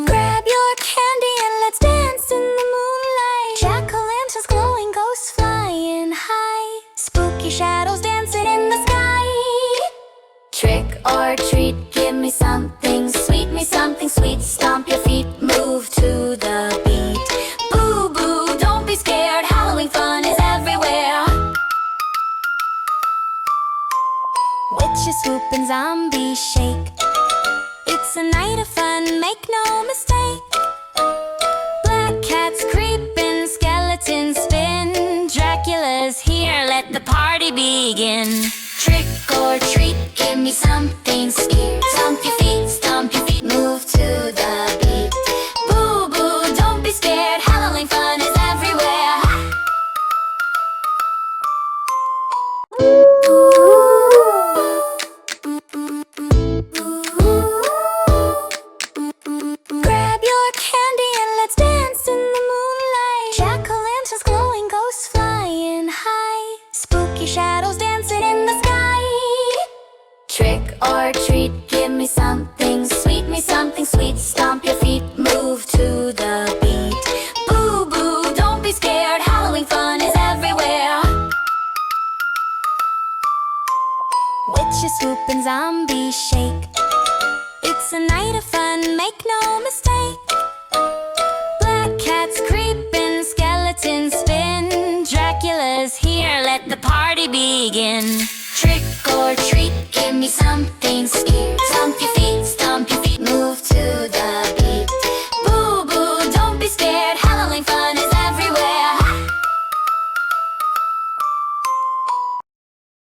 Grab your candy and let's dance in the moonlight. Jack-o'-lanterns glowing, ghosts flying high. Spooky shadows dancing in the sky. Trick or treat, give me something sweet, stomp your feet, move to the beat. Boo boo, don't be scared, Halloween fun is everywhere. Witches swoop and zombies shake. It's a night of fun, make no mistake. Black cats creeping, skeletons spin. Dracula's here, let the party begin. Trick or treat, give me something sweet. Stomp your feet, move to the beat. Boo boo, don't be scared, Halloween fun is everywhere. Grab your candy and let's dance in the moonlight. Jack-o'-lanterns glowing, ghosts flying high. Spooky shadows dancing in the sky. Trick or treat, give me something sweet, stomp your feet, move to the beat. Boo boo, don't be scared, Halloween fun is everywhere. Witches swoop and zombies shake. It's a night of fun, make no mistake. Black cats creeping, skeletons spin. Dracula's here, let the party begin. Trick or treat, give me something sweet.